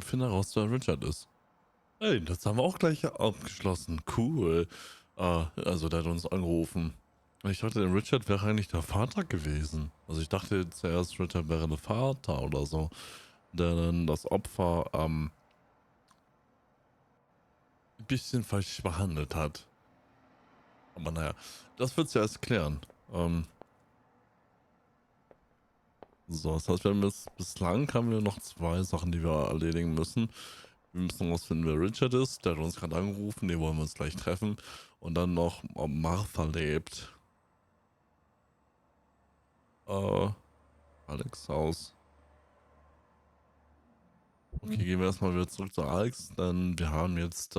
finde heraus, wer Richard ist. Hey, das haben wir auch gleich abgeschlossen. Cool. Also der hat uns angerufen. Ich dachte, der Richard wäre eigentlich der Vater gewesen. Also ich dachte zuerst, Richard wäre der Vater oder so, der dann das Opfer ein bisschen falsch behandelt hat. Aber naja, das wird's ja erst klären. So, das heißt, wir haben jetzt, bislang haben wir noch zwei Sachen, die wir erledigen müssen. Wir müssen rausfinden, wer Richard ist. Der hat uns gerade angerufen, den wollen wir uns gleich treffen. Und dann noch, ob Martha lebt. Alex Haus. Okay, gehen wir erstmal wieder zurück zu Alex, denn wir haben jetzt,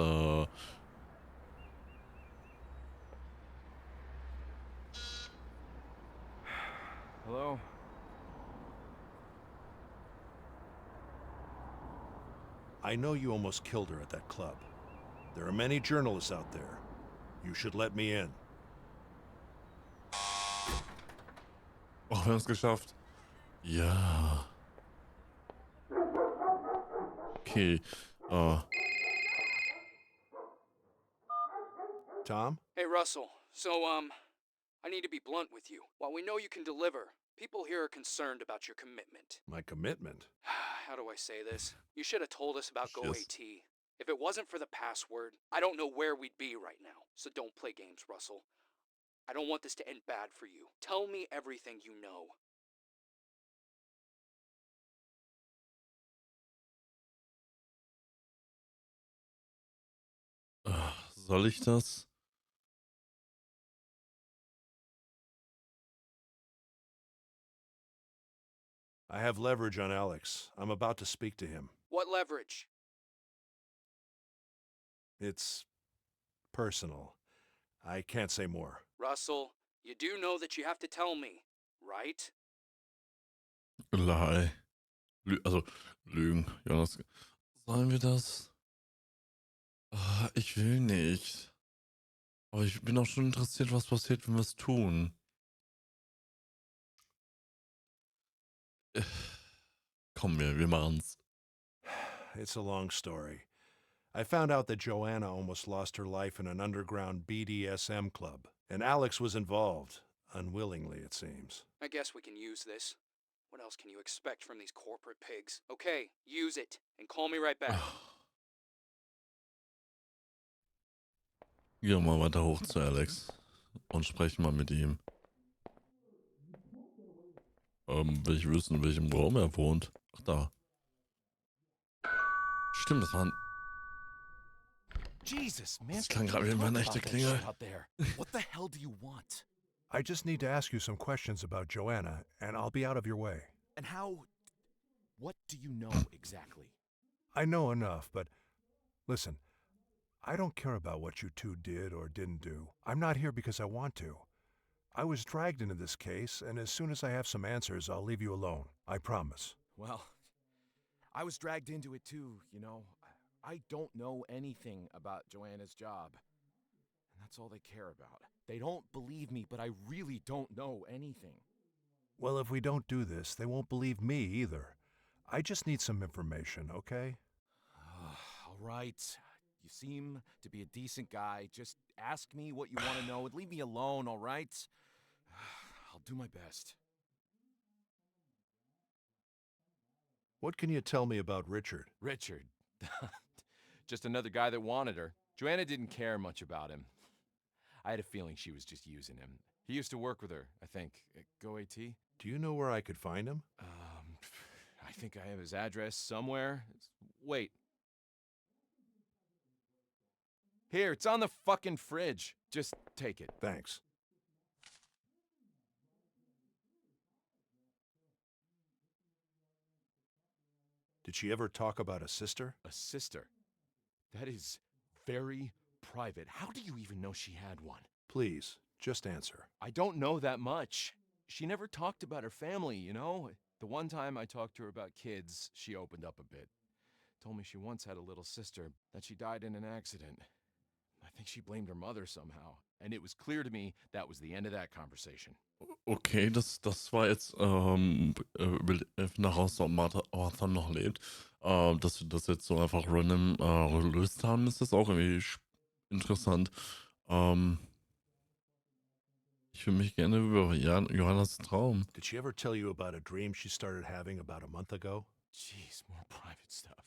Hello? I know you almost killed her at that club. There are many journalists out there. You should let me in. oh, wir haben es geschafft. Ja. Okay, Tom? Hey, Russell. So, I need to be blunt with you. While we know you can deliver, people here are concerned about your commitment. My commitment? How do I say this? You should have told us about Yes. GoAT. If it wasn't for the password, I don't know where we'd be right now. So don't play games, Russell. I don't want this to end bad for you. Tell me everything you know. soll ich das? I have leverage on Alex. I'm about to speak to him. What leverage? It's personal. I can't say more. Russell, you do know that you have to tell me, right? Lie. Also, Lügen. Jonas, sollen wir das? Ich will nicht. Aber ich bin auch schon interessiert, was passiert, wenn wir es tun. Komm, wir machen's. It's a long story. I found out that Joanna almost lost her life in an underground BDSM club, and Alex was involved. Unwillingly, it seems. I guess we can use this. What else can you expect from these corporate pigs? Okay, use it, and call me right back. Gehen wir mal weiter hoch zu Alex und sprechen mal mit ihm. Will ich wissen, in welchem Raum er wohnt? Ach, da. Stimmt, das waren... Jesus, man. Das klang gerade wie eine echte Klingel. Out there. What the hell do you want? I just need to ask you some questions about Joanna, and I'll be out of your way. And how... What do you know exactly? I know enough, but listen, I don't care about what you two did or didn't do. I'm not here because I want to. I was dragged into this case, and as soon as I have some answers, I'll leave you alone. I promise. Well, I was dragged into it too, you know. I don't know anything about Joanna's job. And that's all they care about. They don't believe me, but I really don't know anything. Well, if we don't do this, they won't believe me either. I just need some information, okay? All right. You seem to be a decent guy. Just ask me what you want to know and leave me alone, all right? I'll do my best. What can you tell me about Richard? Richard. Just another guy that wanted her. Joanna didn't care much about him. I had a feeling she was just using him. He used to work with her, I think. At GoAT? Do you know where I could find him? I think I have his address somewhere. Wait. Here, it's on the fucking fridge. Just take it. Thanks. Did she ever talk about a sister? A sister? That is very private. How do you even know she had one? Please, just answer. I don't know that much. She never talked about her family, you know? The one time I talked to her about kids, she opened up a bit. Told me she once had a little sister, that she died in an accident. I think she blamed her mother somehow. And it was clear to me that was the end of that conversation. Okay, das war jetzt nach Hause, ob Martha noch lebt. Dass wir das jetzt so einfach random gelöst haben, ist das auch irgendwie interessant. Ähm, ich würde mich gerne über Johannas Traum. Did she ever tell you about a dream she started having about a month ago? Jeez, more private stuff.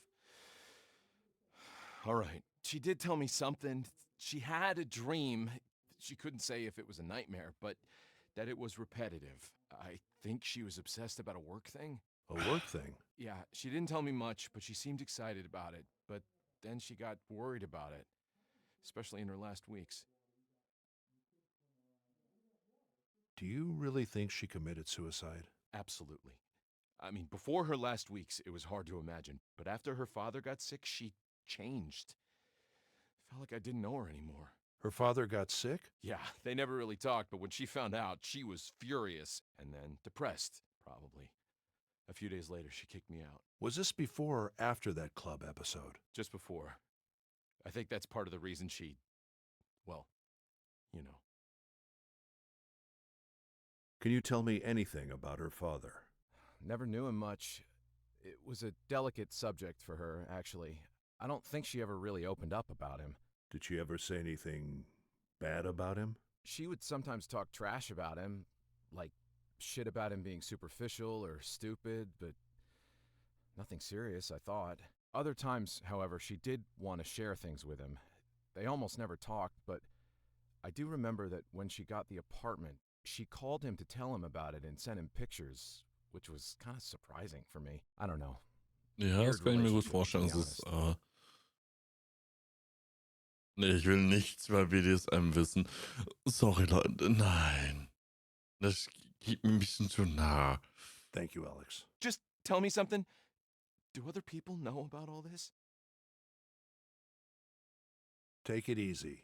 All right, she did tell me something. She had a dream. She couldn't say if it was a nightmare, but that it was repetitive. I think she was obsessed about a work thing. A work thing? Yeah, she didn't tell me much, but she seemed excited about it. But then she got worried about it, especially in her last weeks. Do you really think she committed suicide? Absolutely. I mean, before her last weeks, it was hard to imagine. But after her father got sick, she changed. Felt like I didn't know her anymore. Her father got sick? Yeah, they never really talked, but when she found out, she was furious and then depressed, probably. A few days later, she kicked me out. Was this before or after that club episode? Just before. I think that's part of the reason she, well, you know. Can you tell me anything about her father? Never knew him much. It was a delicate subject for her, actually. I don't think she ever really opened up about him. Did she ever say anything bad about him? She would sometimes talk trash about him, like shit about him being superficial or stupid, but nothing serious, I thought. Other times, however, she did want to share things with him. They almost never talked, but I do remember that when she got the apartment, she called him to tell him about it and sent him pictures, which was kind of surprising for me. I don't know. Ja, das Weird kann ich mir gut relationship, to vorstellen. be Es ist, honest. nee, ich will nichts über BDSM wissen. Sorry, Leute, nein. Das geht mir ein bisschen zu nah. Thank you, Alex. Just tell me something. Do other people know about all this? Take it easy.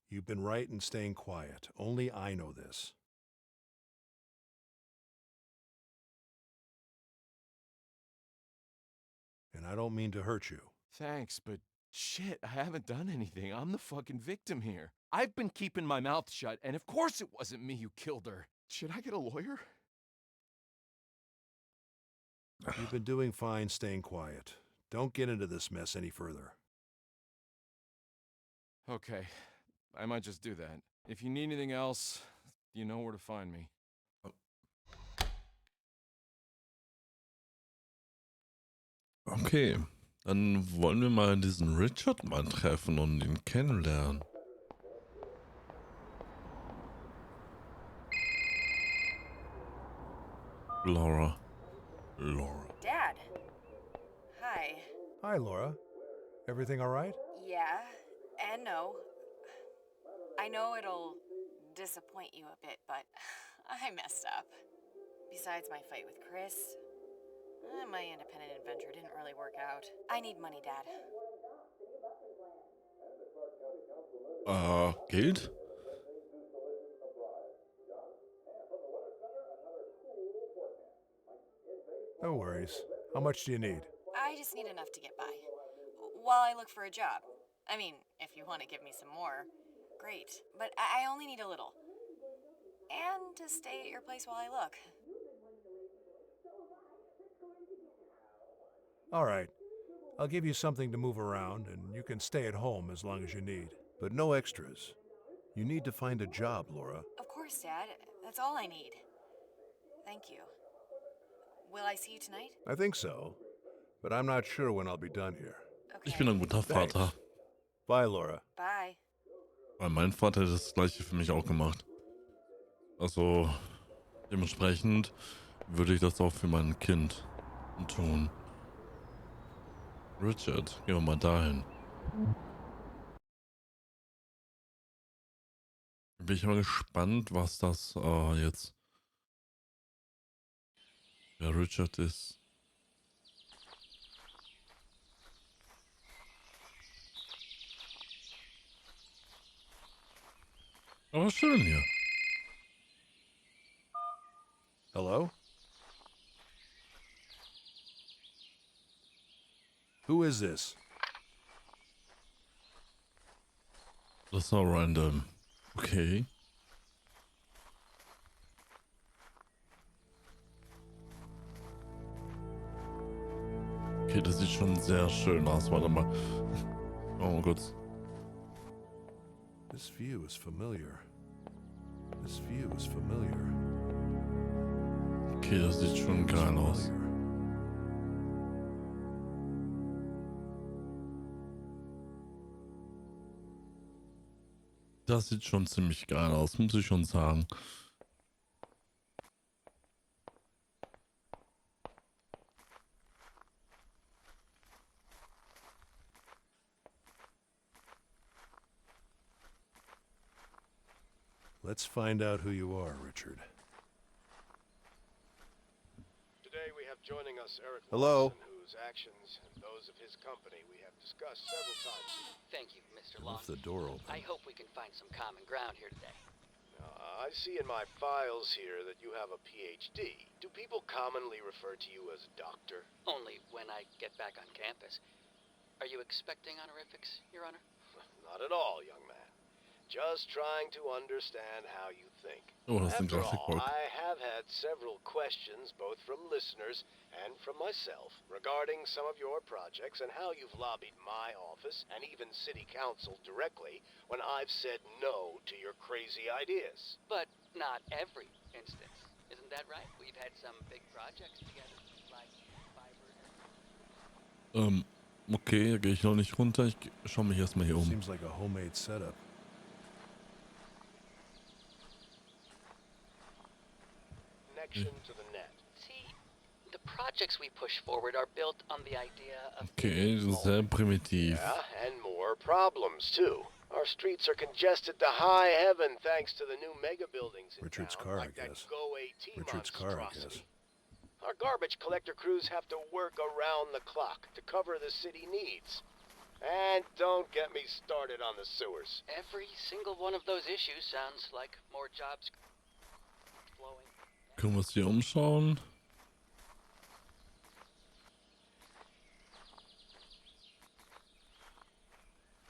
You've been right in staying quiet. Only I know this. And I don't mean to hurt you. Thanks, but shit, I haven't done anything. I'm the fucking victim here. I've been keeping my mouth shut, and of course it wasn't me who killed her. Should I get a lawyer? You've been doing fine staying quiet. Don't get into this mess any further. Okay, I might just do that. If you need anything else, you know where to find me. Okay, dann wollen wir mal diesen Richard mal treffen und ihn kennenlernen. Laura. Dad. Hi. Hi, Laura. Everything all right? Yeah, and no. I know it'll disappoint you a bit, but I messed up. Besides my fight with Chris, my independent adventure didn't really work out. I need money, Dad. Geld? No worries. How much do you need? I just need enough to get by. While I look for a job. I mean, if you want to give me some more, great. But I only need a little. And to stay at your place while I look. All right. I'll give you something to move around, and you can stay at home as long as you need. But no extras. You need to find a job, Laura. Of course, Dad. That's all I need. Thank you. Will I see you tonight? I think so. But I'm not sure when I'll be done here. Okay. Ich bin ein guter Vater. Bye, Laura. Bye. Weil mein Vater hat das gleiche für mich auch gemacht. Also, dementsprechend würde ich das auch für mein Kind tun. Richard, gehen wir mal dahin. Bin ich mal gespannt, was das jetzt der Richard ist. Aber schön hier. Hello? Who is this? Das war random. Okay. Okay, das sieht schon sehr schön aus. Warte mal. Oh Gott. This view is familiar. This view is familiar. Okay, das sieht schon geil aus. Das sieht schon ziemlich geil aus, muss ich schon sagen. Let's find out who you are, Richard. Today we have joining us Eric Hello. Lawson, whose actions and those of his company we have discussed several times. Thank you, Mr. Long. Left the door open. I hope we can find some common ground here today. I see in my files here that you have a PhD. Do people commonly refer to you as a doctor? Only when I get back on campus. Are you expecting honorifics, Your Honor? Not at all, young man. Just trying to understand how you think. Oh, das ist ein After all, Grafikblock. I have had several questions, both from listeners and from myself, regarding some of your projects and how you've lobbied my office and even city council directly when I've said no to your crazy ideas. But not every instance. Isn't that right? We've had some big projects together, like fiber. Okay, da gehe ich noch nicht runter. Ich schaue mich erstmal hier um. Seems like a homemade setup. Connection to the net. See, the projects we push forward are built on the idea of Okay, das ist sehr primitiv. Yeah, and more problems too. Our streets are congested to high heaven thanks to the new mega buildings in Richard's town, car, like I that guess. Go AT Richard's car, I monstrosity. guess. Our garbage collector crews have to work around the clock to cover the city needs. And don't get me started on the sewers. every single one of those issues sounds like more jobs flowing. Können wir uns hier umschauen?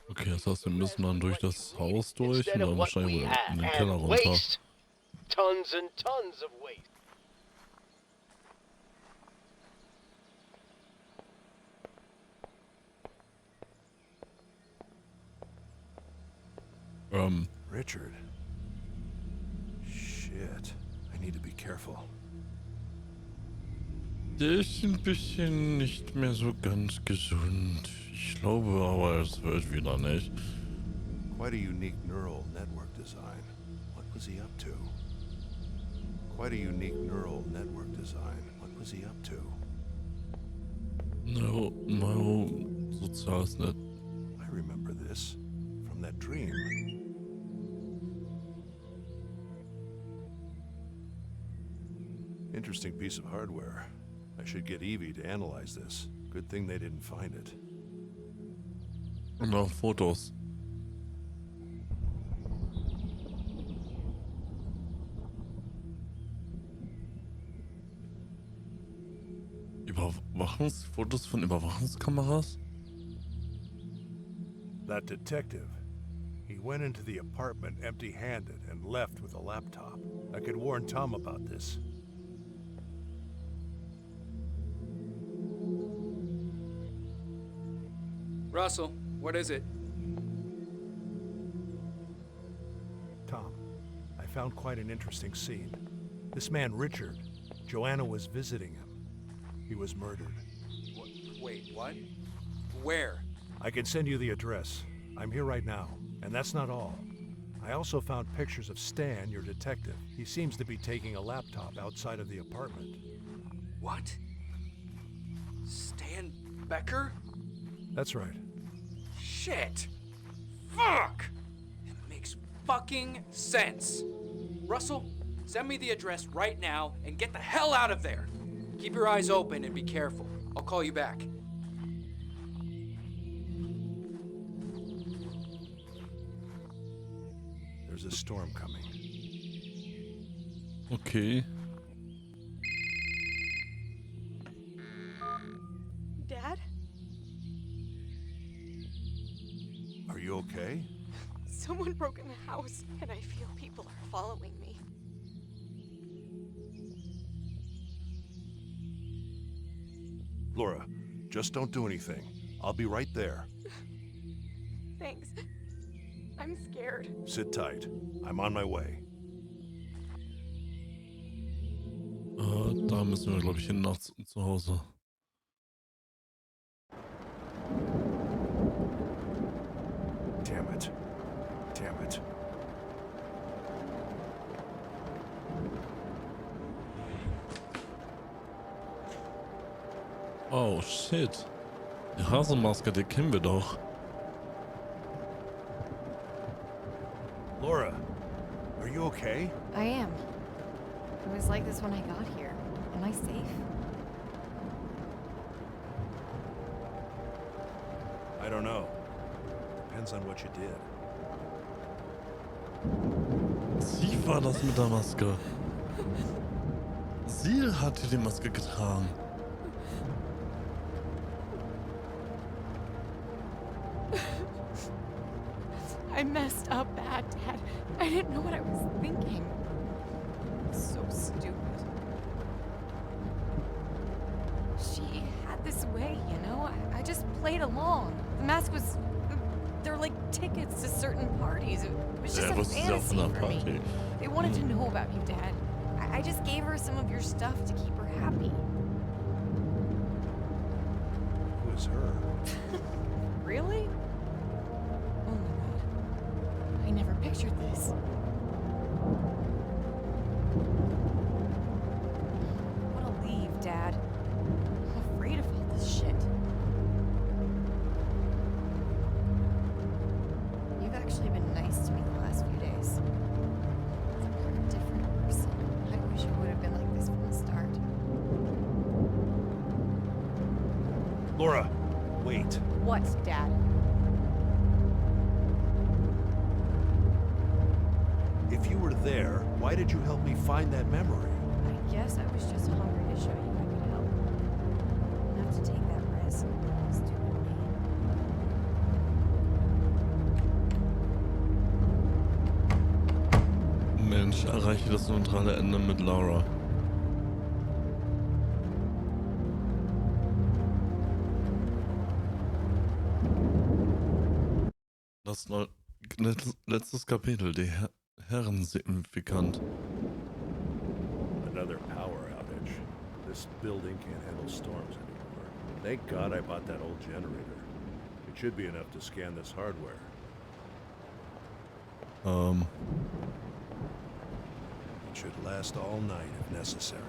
Okay, das heißt, wir müssen dann durch das Haus durch und Instead of dann what wahrscheinlich we wohl in den have, Keller and runter. waste. Tons and tons of waste. Richard. Shit. I need to be careful. Der ist ein bisschen nicht mehr so ganz gesund. Ich glaube aber, es wird wieder nicht. Quite a unique neural network design. What was he up to? Quite a unique neural network design. What was he up to? No, soziales Netz. I remember this from that dream. Interesting piece of hardware. I should get Evie to analyze this. Good thing they didn't find it. Und auch Fotos. Fotos von Überwachungskameras? That detective. He went into the apartment empty-handed and left with a laptop. I could warn Tom about this. Russell, what is it? Tom, I found quite an interesting scene. This man, Richard, Joanna was visiting him. He was murdered. Wait, what? Where? I can send you the address. I'm here right now. And that's not all. I also found pictures of Stan, your detective. He seems to be taking a laptop outside of the apartment. What? Stan Becker? That's right. Shit! Fuck! It makes fucking sense. Russell, send me the address right now and get the hell out of there. Keep your eyes open and be careful. I'll call you back. There's a storm coming. Okay. Dad? Are you okay? Someone broke in the house, and I feel people are following me. Laura, Just don't do anything. I'll be right there. Thanks. I'm scared. Sit tight. I'm on my way. Da müssen wir, glaube ich, hin nachts zu Hause. Damn it. Damn it. Oh, shit. Die Hasenmaske, die kennen wir doch. Laura, are you okay? I am. It was like this when I got here. Am I safe? I don't know. Depends on what you did. Sie war das mit der Maske. Sie hatte die Maske getragen. I messed up bad, Dad. I didn't know what I was thinking. So stupid. She had this way, you know? I just played along. The mask was... They're like tickets to certain parties. It was just a fantasy for me. They wanted to know about you, Dad. I just gave her some of your stuff to keep her happy. Who is her? Really? Oh my god. I never pictured this. I want to leave, Dad. I'm afraid of all this shit. You've actually been nice to me the last few days. You're a different person. I wish you would have been like this from the start. Laura, wait. What, Dad? If you were there, why did you help me find that memory? I guess I was just hungry to show you I could help. You have to take that risk. Stupid me. Mensch, erreiche das neutrale Ende mit Laura. Das letztes Kapitel, die Herren signifikant. Another power outage. This building can't handle storms anymore. Thank God I bought that old generator. It should be enough to scan this hardware. It should last all night if necessary.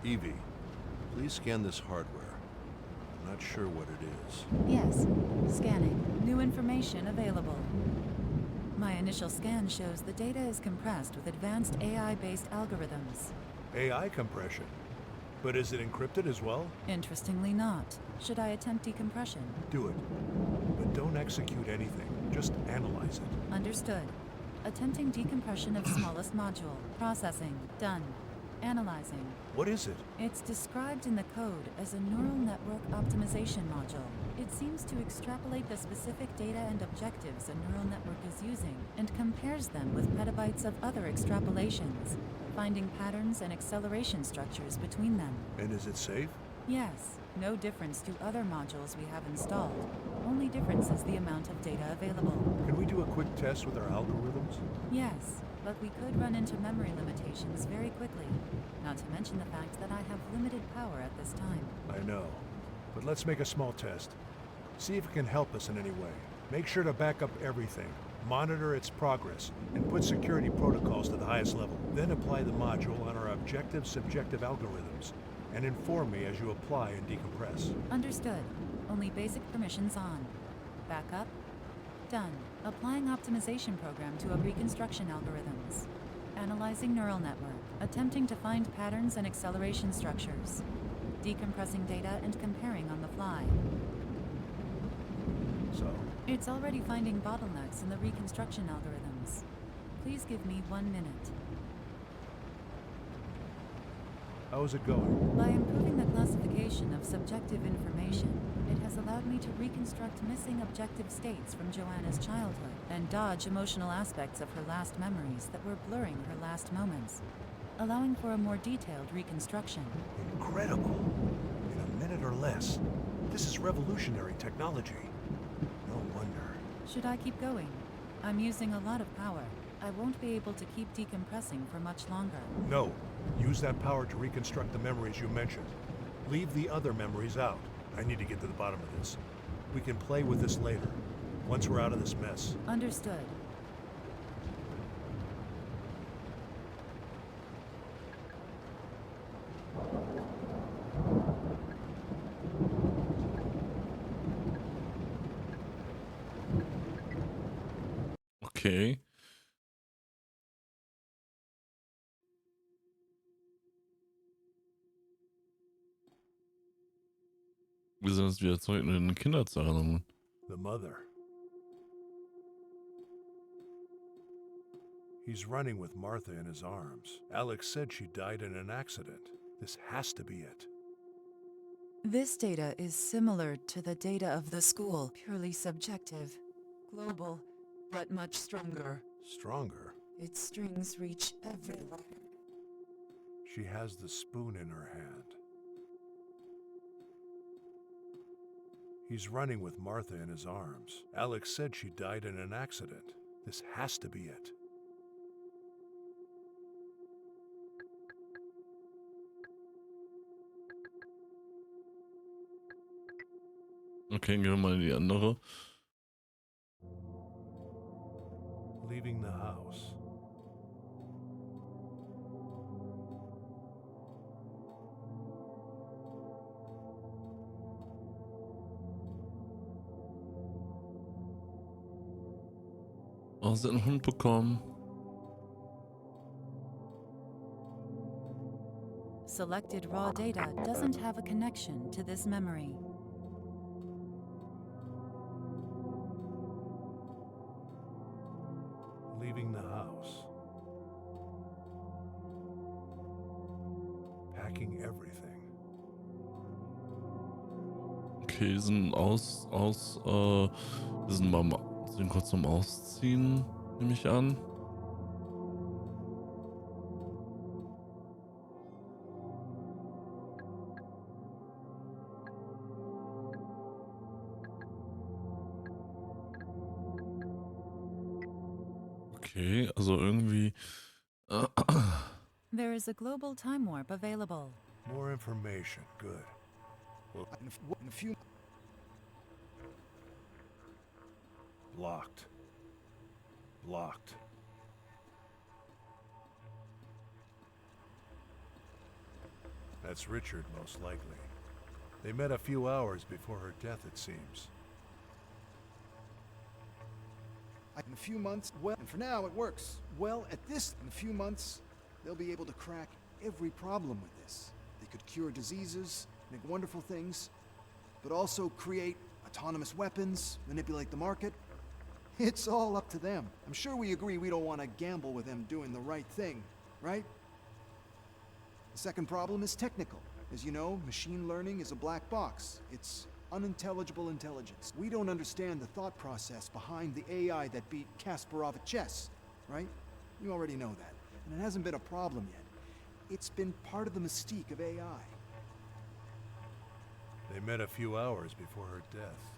Evie, please scan this hardware. I'm not sure what it is. Yes. Scanning. New information available. My initial scan shows the data is compressed with advanced AI-based algorithms. AI compression. But is it encrypted as well? Interestingly not. Should I attempt decompression? Do it. But don't execute anything. Just analyze it. Understood. Attempting decompression of smallest module. Processing. Done. Analyzing. What is it? It's described in the code as a neural network optimization module. It seems to extrapolate the specific data and objectives a neural network is using and compares them with petabytes of other extrapolations, finding patterns and acceleration structures between them. And is it safe? Yes, no difference to other modules we have installed. Only difference is the amount of data available. Can we do a quick test with our algorithms? Yes, but we could run into memory limitations very quickly. Not to mention the fact that I have limited power at this time. I know. But let's make a small test. See if it can help us in any way. Make sure to back up everything. Monitor its progress, and put security protocols to the highest level. Then apply the module on our objective-subjective algorithms, and inform me as you apply and decompress. Understood. Only basic permissions on. Backup. Done. Applying optimization program to a reconstruction algorithms. Analyzing neural network. Attempting to find patterns and acceleration structures. Decompressing data and comparing on the fly. So, It's already finding bottlenecks in the reconstruction algorithms. Please give me 1 minute. how is it going? By improving the classification of subjective information, It has allowed me to reconstruct missing objective states from Joanna's childhood and dodge emotional aspects of her last memories that were blurring her last moments, allowing for a more detailed reconstruction. Incredible. In a minute or less. This is revolutionary technology. No wonder. Should I keep going? I'm using a lot of power. I won't be able to keep decompressing for much longer. No. Use that power to reconstruct the memories you mentioned. Leave the other memories out. I need to get to the bottom of this. We can play with this later, once we're out of this mess. Understood. Okay. Wir sind jetzt wieder zurück in den Kinderzeichen. The mother. He's running with Martha in his arms. Alex said she died in an accident. This has to be it. This data is similar to the data of the school, purely subjective, global, but much stronger. Stronger? Its strings reach everywhere. She has the spoon in her hand. He's running with Martha in his arms. Alex said she died in an accident. This has to be it. Okay, gehen wir mal in die andere. Leaving the house. Oh, sie hat einen Hund bekommen. Selected raw data doesn't have a connection to this memory. Leaving the house. Packing everything. Okay, die sind wir sind kurz zum Ausziehen, nehme ich an. Okay, also irgendwie. There is a global time warp available. More information. Good. Well, In a few. blocked. Blocked. That's Richard, most likely. They met a few hours before her death, it seems. In a few months, well, and for now it works. Well, in a few months, they'll be able to crack every problem with this. They could cure diseases, make wonderful things, but also create autonomous weapons, manipulate the market. It's all up to them. I'm sure we agree we don't want to gamble with them doing the right thing, right? The second problem is technical. As you know, machine learning is a black box. It's unintelligible intelligence. We don't understand the thought process behind the AI that beat Kasparov at chess, right? You already know that. And it hasn't been a problem yet. It's been part of the mystique of AI. They met a few hours before her death.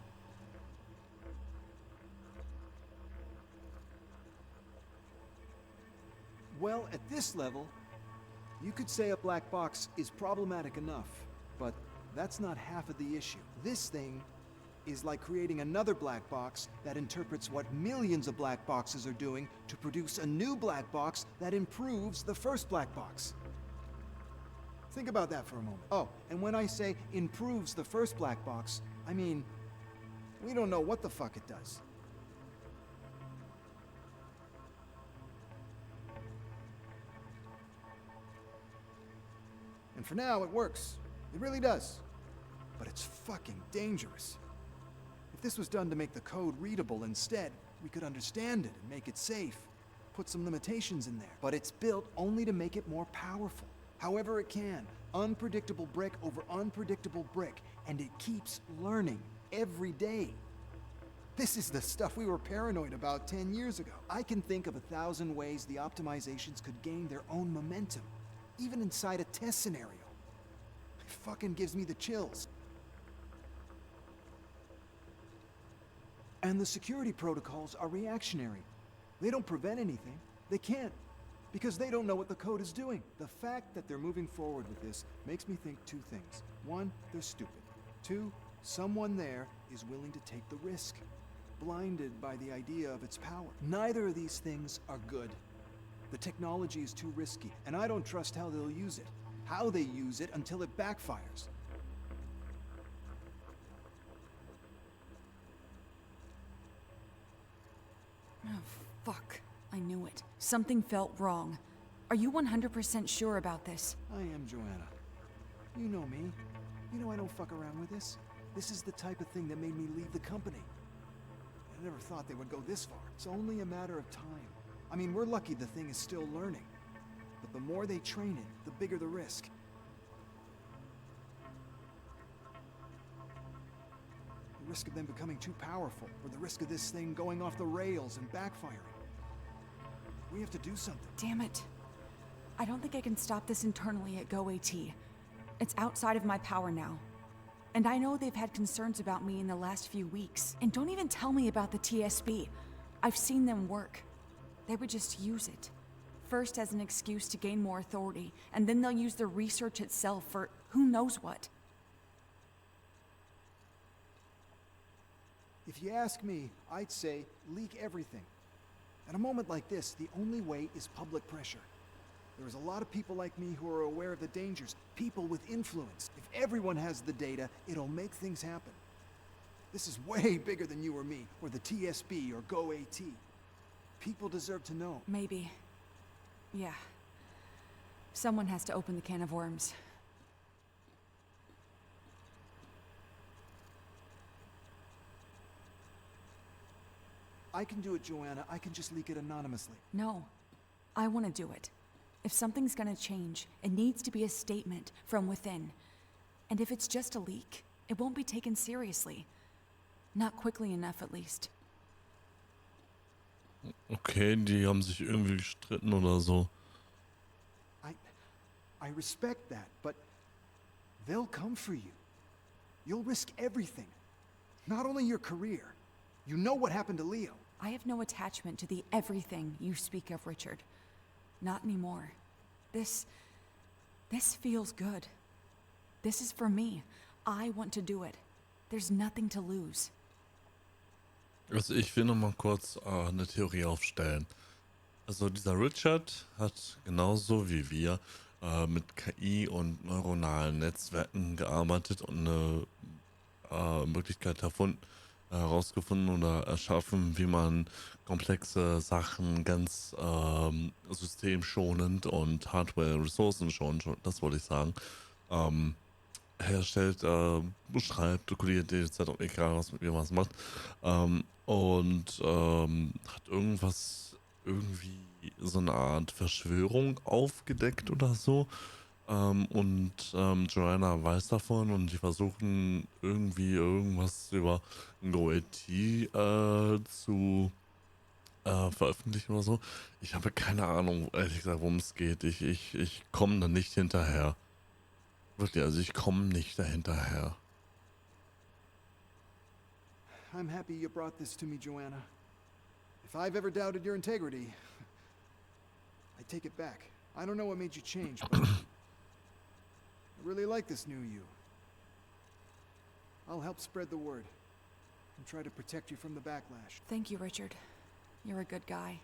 Well, at this level, you could say a black box is problematic enough, but that's not half of the issue. This thing is like creating another black box that interprets what millions of black boxes are doing to produce a new black box that improves the first black box. Think about that for a moment. Oh, and when I say improves the first black box, I mean, we don't know what the fuck it does. And for now, it works. It really does. But it's fucking dangerous. If this was done to make the code readable instead, we could understand it and make it safe. Put some limitations in there. But it's built only to make it more powerful. However it can. Unpredictable brick over unpredictable brick. and it keeps learning every day. This is the stuff we were paranoid about 10 years ago. I can think of 1,000 ways the optimizations could gain their own momentum, even inside a test scenario. It fucking gives me the chills. And the security protocols are reactionary. They don't prevent anything. They can't, because they don't know what the code is doing. The fact that they're moving forward with this makes me think two things. One, they're stupid. Two, someone there is willing to take the risk, blinded by the idea of its power. Neither of these things are good. The technology is too risky, and I don't trust how they'll use it. How they use it until it backfires. Oh, fuck. I knew it. Something felt wrong. Are you 100% sure about this? I am, Joanna. You know me. You know I don't fuck around with this. This is the type of thing that made me leave the company. I never thought they would go this far. It's only a matter of time. I mean, we're lucky the thing is still learning. But the more they train it, the bigger the risk. The risk of them becoming too powerful, or the risk of this thing going off the rails and backfiring. We have to do something. Damn it. I don't think I can stop this internally at GoAT. It's outside of my power now. And I know they've had concerns about me in the last few weeks. And don't even tell me about the TSB. I've seen them work. They would just use it. First as an excuse to gain more authority, and then they'll use the research itself for who knows what. If you ask me, I'd say leak everything. At a moment like this, the only way is public pressure. There's a lot of people like me who are aware of the dangers, people with influence. If everyone has the data, it'll make things happen. This is way bigger than you or me, or the TSB, or GoAT. People deserve to know. Maybe. Yeah. Someone has to open the can of worms. I can do it, Joanna. I can just leak it anonymously. No. I want to do it. If something's gonna change, it needs to be a statement from within. And if it's just a leak, it won't be taken seriously. Not quickly enough, at least. Okay, die haben sich irgendwie gestritten oder so. I respect that, but they'll come for you. You'll risk everything. Not only your career. You know what happened to Leo. I have no attachment to the everything you speak of, Richard. Not anymore. This feels good. This is for me. I want to do it. There's nothing to lose. Also ich will noch mal kurz eine Theorie aufstellen. Also dieser Richard hat genauso wie wir mit KI und neuronalen Netzwerken gearbeitet und eine Möglichkeit herausgefunden oder erschaffen, wie man komplexe Sachen ganz systemschonend und Hardware-ressourcenschonend, das wollte ich sagen, herstellt, beschreibt, kodiert, etc. egal was mit mir was macht, und hat irgendwie so eine Art Verschwörung aufgedeckt oder so. Joanna weiß davon und die versuchen irgendwie irgendwas über GoAT zu veröffentlichen oder so. Ich habe keine Ahnung, ehrlich gesagt, worum es geht. Ich komme da nicht hinterher. Wirklich, also ich komme nicht dahinterher. I'm happy you brought this to me, Joanna. If I've ever doubted your integrity, I take it back. I don't know what made you change, but I really like this new you. I'll help spread the word and try to protect you from the backlash. Thank you, Richard. You're a good guy.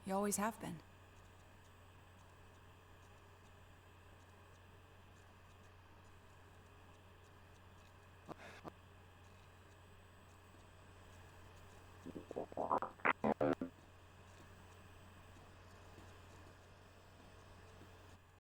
You always have been.